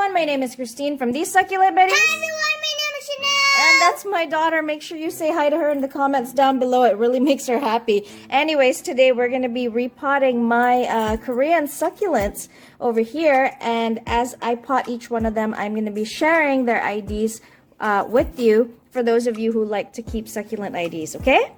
everyone, my name is Christine from these Succulent Betties. Hi everyone, my name is Chanel. And that's my daughter. Make sure you say hi to her in the comments down below. It really makes her happy. Anyways, today we're going to be repotting my Korean succulents over here. And as I pot each one of them, I'm going to be sharing their IDs with you for those of you who like to keep succulent IDs, okay?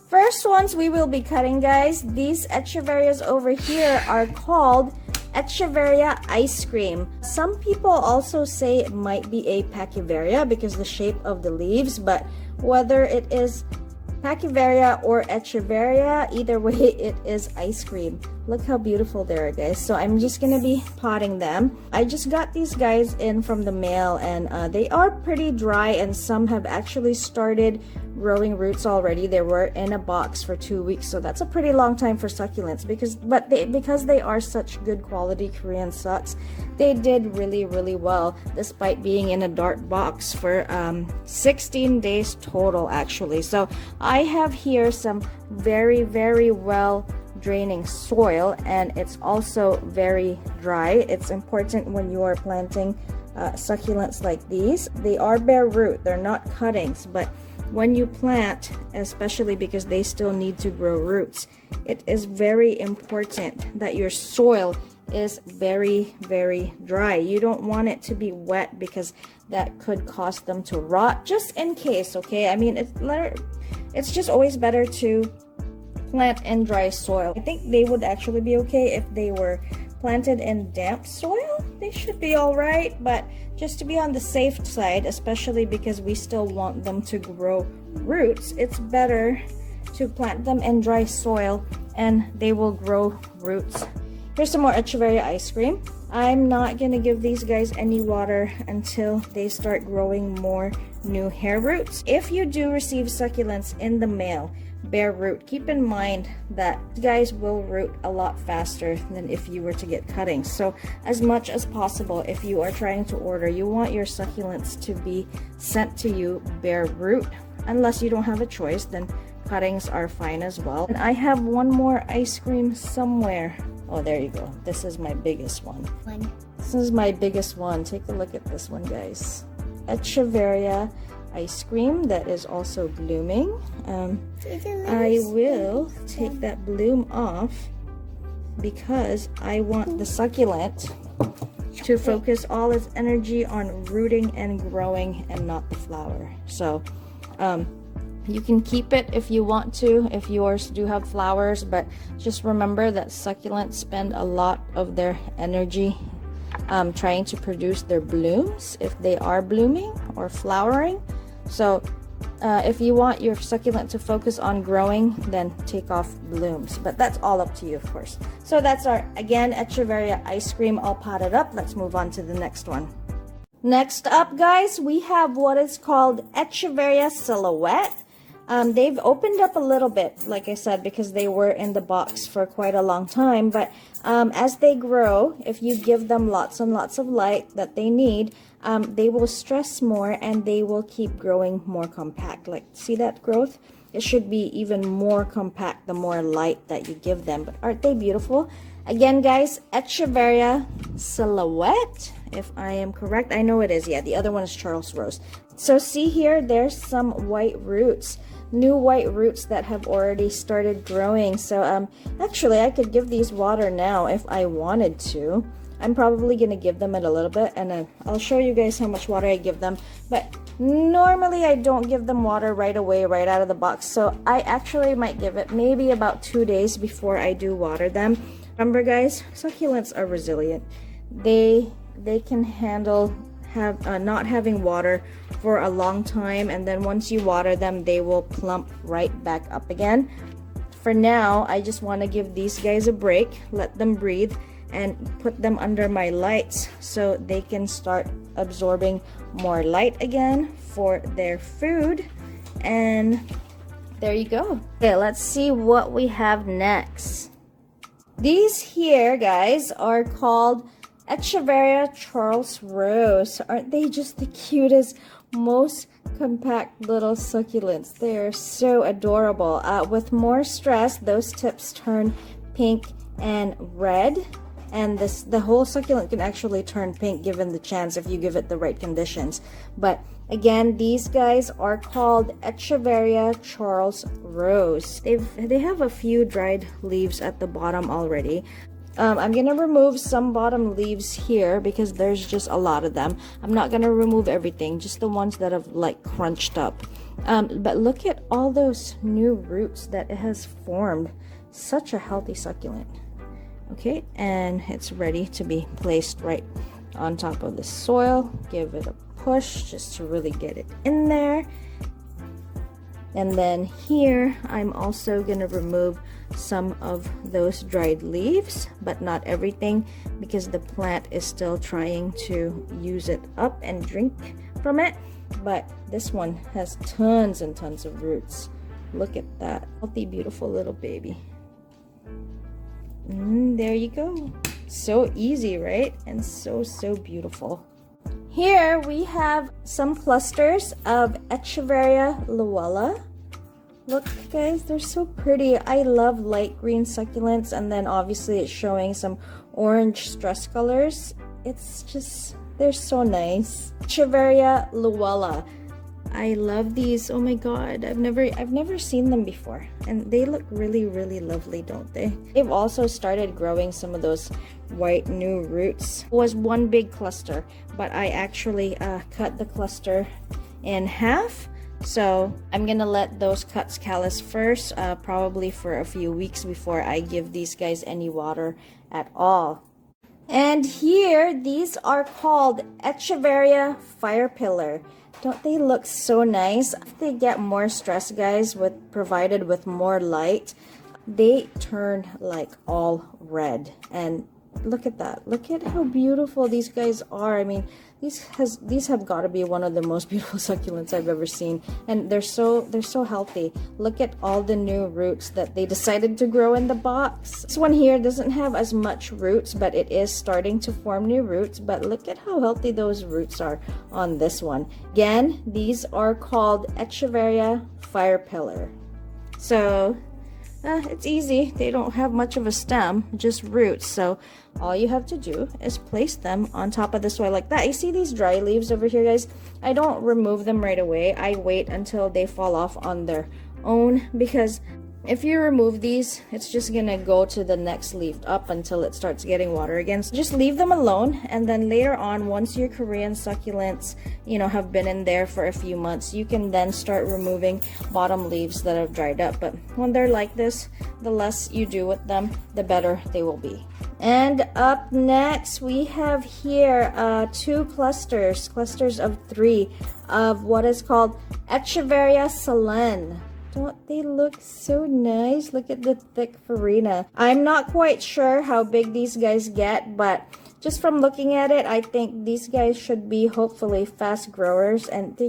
First ones we will be cutting, guys. These Echeverias over here are called Echeveria ice cream. Some people also say it might be a pachyveria because the shape of the leaves, but whether it is pachyveria or Echeveria, either way it is ice cream. Look how beautiful they are, guys. So I'm just gonna be potting them. I just got these guys in from the mail, and they are pretty dry, and some have actually started growing roots already. They were in a box for 2 weeks, so that's a pretty long time for succulents because they are such good quality Korean sucks. They did really well despite being in a dark box for 16 days total, actually. So I have here some very well draining soil, and it's also very dry. It's important when you are planting succulents like these. They are bare root, they're not cuttings, but when you plant, especially because they still need to grow roots, it is very important that your soil is very dry. You don't want it to be wet because that could cause them to rot, just in case, okay? I mean, it's just always better to plant in dry soil. I think they would actually be okay if they were planted in damp soil. They should be all right, but just to be on the safe side, especially because we still want them to grow roots, it's better to plant them in dry soil and they will grow roots. Here's some more Echeveria ice cream. I'm not gonna give these guys any water until they start growing more new hair roots. If you do receive succulents in the mail, bare root, keep in mind that guys will root a lot faster than if you were to get cuttings. So as much as possible, if you are trying to order, you want your succulents to be sent to you bare root. Unless you don't have a choice, then cuttings are fine as well. And I have one more ice cream somewhere. Oh, there you go. This is my biggest one. This is my biggest one. Take a look at this one, guys. Echeveria ice cream that is also blooming. I will take that bloom off because I want the succulent to focus all its energy on rooting and growing and not the flower. So you can keep it if you want to, if yours do have flowers, but just remember that succulents spend a lot of their energy trying to produce their blooms if they are blooming or flowering. So if you want your succulent to focus on growing, then take off blooms, but that's all up to you, of course. So that's our, again, Echeveria ice cream all potted up. Let's move on to the next one. Next up, guys, we have what is called Echeveria Silhouette. They've opened up a little bit, like I said, because they were in the box for quite a long time, but as they grow, if you give them lots and lots of light that they need, they will stress more and they will keep growing more compact. Like, see that growth? It should be even more compact the more light that you give them. But aren't they beautiful? Again, guys, Echeveria Silhouette, if I am correct. I know it is, yeah. The other one is Charles Rose. So see here, there's some white roots. New white roots that have already started growing. So actually I could give these water now if I wanted to. I'm probably gonna give them it a little bit, and I'll show you guys how much water I give them, but normally I don't give them water right away, right out of the box. So I actually might give it maybe about 2 days before I do water them. Remember, guys, succulents are resilient. They can handle not having water for a long time, and then once you water them, they will plump right back up again. For now, I just want to give these guys a break, let them breathe, and put them under my lights so they can start absorbing more light again for their food. And there you go. Okay, let's see what we have next. These here, guys, are called Echeveria Charles Rose. Aren't they just the cutest, most compact little succulents? They are so adorable. With more stress, those tips turn pink and red. and the whole succulent can actually turn pink given the chance if you give it the right conditions. But again, these guys are called Echeveria Charles Rose. They have a few dried leaves at the bottom already. I'm gonna remove some bottom leaves here because there's just a lot of them. I'm not gonna remove everything, just the ones that have like crunched up. But look at all those new roots that it has formed. Such a healthy succulent. Okay, and it's ready to be placed right on top of the soil. Give it a push just to really get it in there. And then here I'm also gonna remove some of those dried leaves, but not everything because the plant is still trying to use it up and drink from it. But this one has tons and tons of roots. Look at that healthy, beautiful little baby. There you go. So easy, right? And so beautiful. Here we have some clusters of Echeveria Luella. Look guys, they're so pretty. I love light green succulents, and then obviously it's showing some orange stress colors. It's just, they're so nice. Echeveria Luella. I love these. Oh my god, I've never seen them before, and they look really lovely, don't they? They've also started growing some of those white new roots. It was one big cluster, but I actually cut the cluster in half, so I'm gonna let those cuts callus first, probably for a few weeks before I give these guys any water at all. And here, these are called Echeveria Firepillar. Don't they look so nice? If they get more stress, guys, provided with more light, they turn like all red. And look at that. Look at how beautiful these guys are. I mean, these have got to be one of the most beautiful succulents I've ever seen, and they're so healthy. Look at all the new roots that they decided to grow in the box. This one here doesn't have as much roots, but it is starting to form new roots. But look at how healthy those roots are on this one. Again, these are called Echeveria Firepillar. So it's easy. They don't have much of a stem, just roots. So all you have to do is place them on top of the soil like that. You see these dry leaves over here, guys? I don't remove them right away. I wait until they fall off on their own, because if you remove these, it's just gonna go to the next leaf up until it starts getting water again. So just leave them alone, and then later on, once your Korean succulents, you know, have been in there for a few months, you can then start removing bottom leaves that have dried up. But when they're like this, the less you do with them, the better they will be. And up next, we have here two clusters of 3 of what is called Echeveria Succulent. Don't they look so nice? Look at the thick farina. I'm not quite sure how big these guys get, but just from looking at it, I think these guys should be hopefully fast growers, and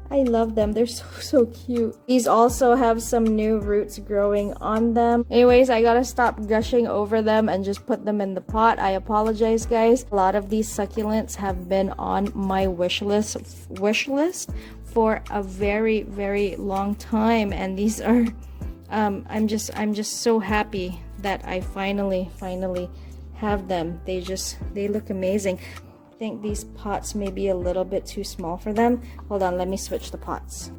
I love them. They're so cute. These also have some new roots growing on them. Anyways, I gotta stop gushing over them and just put them in the pot. I apologize, guys. A lot of these succulents have been on my wish list for a very long time, and these are I'm just so happy that I finally have them. They look amazing. I think these pots may be a little bit too small for them. Hold on, let me switch the pots.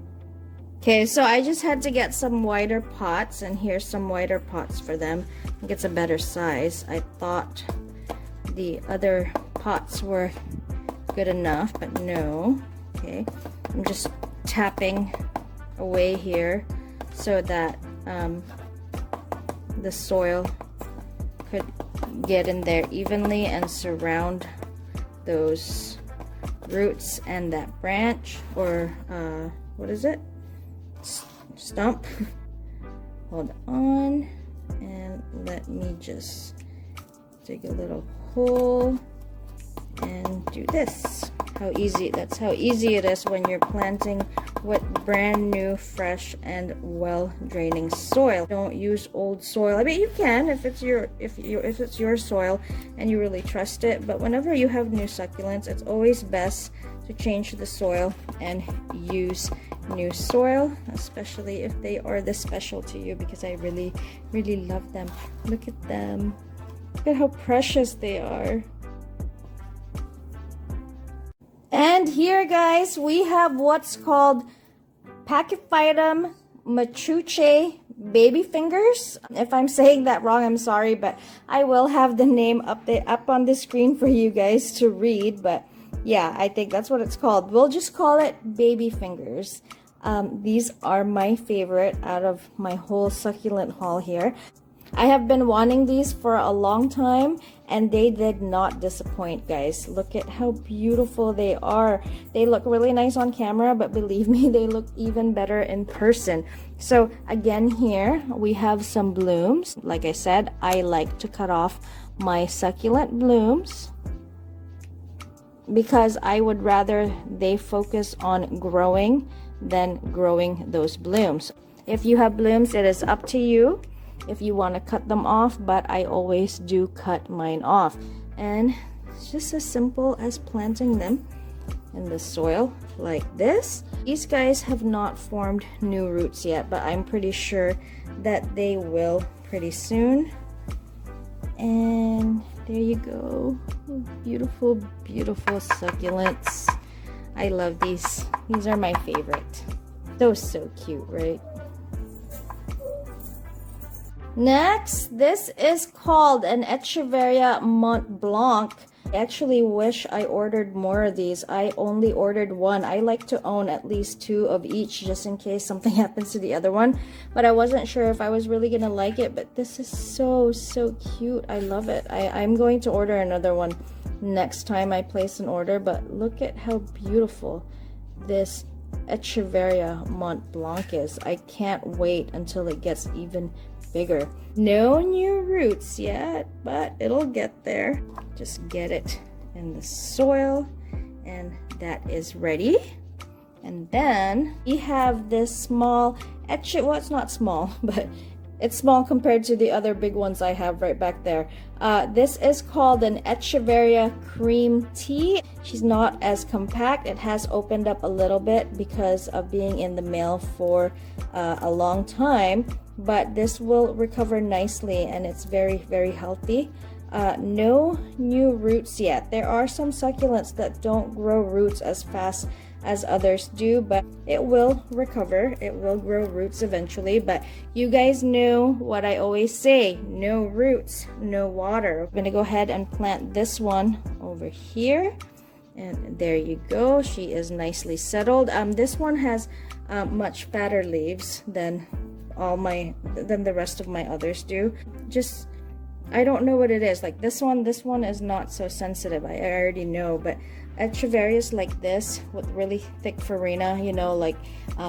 Okay, so I just had to get some wider pots, and here's some wider pots for them. I think it's a better size. I thought the other pots were good enough, but no. Okay, I'm just tapping away here so that the soil could get in there evenly and surround those roots and that branch, or what is it? Stump. Hold on, and let me just dig a little hole and do this. That's how easy it is when you're planting with brand new, fresh, and well draining soil. Don't use old soil. I mean, you can if it's your soil and you really trust it, but whenever you have new succulents, it's always best to change the soil and use new soil, especially if they are this special to you, because I really love them. Look at them. Look at how precious they are. And here, guys, we have what's called Pachyphytum machucae baby fingers. If I'm saying that wrong, I'm sorry, but I will have the name up on the screen for you guys to read. But yeah, I think that's what it's called. We'll just call it baby fingers. These are my favorite out of my whole succulent haul here. I have been wanting these for a long time, and they did not disappoint, guys. Look at how beautiful they are. They look really nice on camera, but believe me, they look even better in person. So again, here we have some blooms. Like I said, I like to cut off my succulent blooms because I would rather they focus on growing than growing those blooms. If you have blooms, it is up to you if you want to cut them off, but I always do cut mine off. And it's just as simple as planting them in the soil like this. These guys have not formed new roots yet, but I'm pretty sure that they will pretty soon. And there you go. Beautiful, beautiful succulents. I love these. These are my favorite. So cute, right? Next, this is called an Echeveria Mont Blanc. I actually wish I ordered more of these. I only ordered one. I like to own at least 2 of each just in case something happens to the other one. But I wasn't sure if I was really gonna like it, but this is so cute. I love it. I'm going to order another one next time I place an order, but look at how beautiful this Echeveria Mont Blanc is. I can't wait until it gets even bigger. No new roots yet, but it'll get there. Just get it in the soil, and that is ready. And then we have this small well, it's not small, but it's small compared to the other big ones I have right back there. This is called an Echeveria cream tea. She's not as compact. It has opened up a little bit because of being in the mail for a long time, but this will recover nicely, and it's very healthy. No new roots yet. There are some succulents that don't grow roots as fast as others do, but it will recover. It will grow roots eventually. But you guys know what I always say: no roots, no water. I'm gonna go ahead and plant this one over here, and there you go. She is nicely settled. This one has much fatter leaves than the rest of my others do. Just, I don't know what it is. Like this one is not so sensitive. I already know, but Echeverias like this with really thick farina, you know, like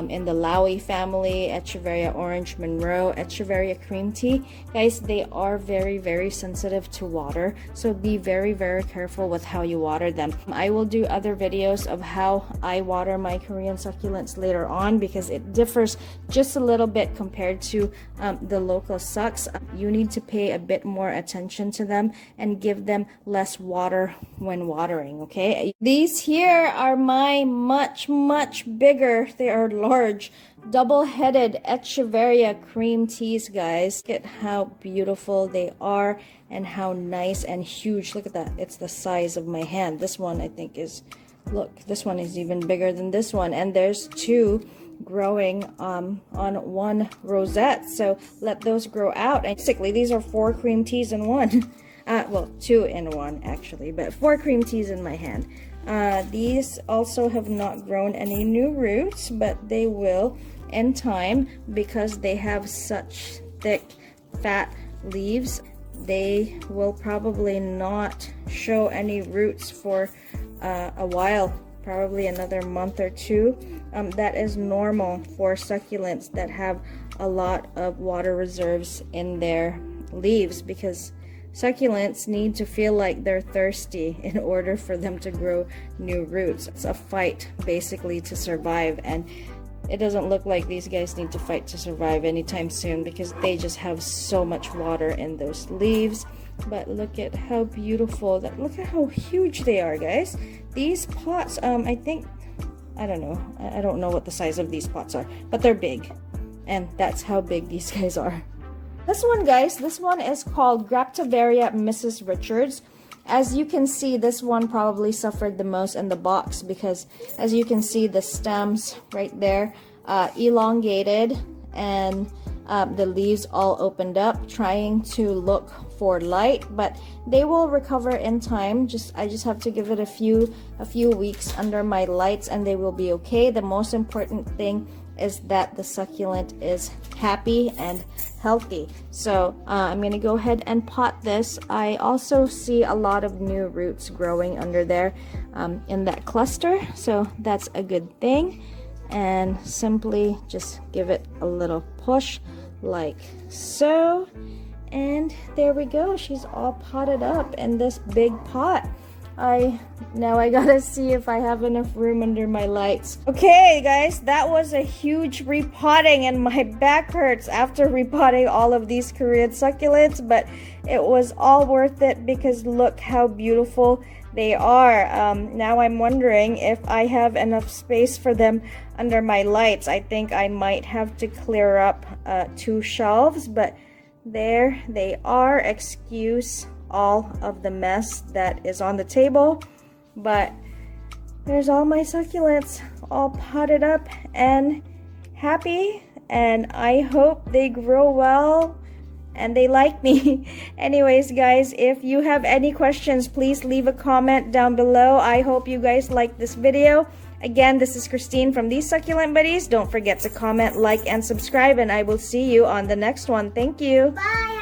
in the Lowy family, Echeveria Orange Monroe, Echeveria Cream Tea, guys, they are very sensitive to water, so be very careful with how you water them. I will do other videos of how I water my Korean succulents later on because it differs just a little bit compared to the local sucks. You need to pay a bit more attention to them and give them less water when watering, okay? These here are my much bigger, they are large, double-headed Echeveria cream teas, guys. Look at how beautiful they are and how nice and huge. Look at that. It's the size of my hand. This one I think is, look, this one is even bigger than this one, and there's 2 growing on one rosette, so let those grow out. And basically these are 4 cream teas in one. Well, 2 in one actually, but 4 cream teas in my hand. These also have not grown any new roots, but they will in time because they have such thick fat leaves. They will probably not show any roots for a while, probably another month or 2. That is normal for succulents that have a lot of water reserves in their leaves, because succulents need to feel like they're thirsty in order for them to grow new roots. It's a fight basically to survive, and it doesn't look like these guys need to fight to survive anytime soon because they just have so much water in those leaves. But look at how beautiful that, look at how huge they are, guys. These pots, I think, I don't know, I don't know what the size of these pots are, but they're big, and that's how big these guys are. This one, guys, this one is called Graptoveria Mrs. Richards. As you can see, this one probably suffered the most in the box because, as you can see, the stems right there elongated, and the leaves all opened up, trying to look for light, but they will recover in time. I just have to give it a few weeks under my lights and they will be okay. The most important thing is that the succulent is happy and healthy. So I'm gonna go ahead and pot this. I also see a lot of new roots growing under there in that cluster, so that's a good thing. And simply just give it a little push like so, and there we go. She's all potted up in this big pot. Now I gotta see if I have enough room under my lights. Okay guys, that was a huge repotting and my back hurts after repotting all of these Korean succulents, but it was all worth it because look how beautiful they are. Now I'm wondering if I have enough space for them under my lights. I think I might have to clear up 2 shelves, but there they are. Excuse all of the mess that is on the table, but there's all my succulents all potted up and happy, and I hope they grow well and they like me. Anyways guys, if you have any questions, please leave a comment down below. I hope you guys like this video. Again, this is Christine from these Succulent Buddies. Don't forget to comment, like, and subscribe, and I will see you on the next one. Thank you. Bye.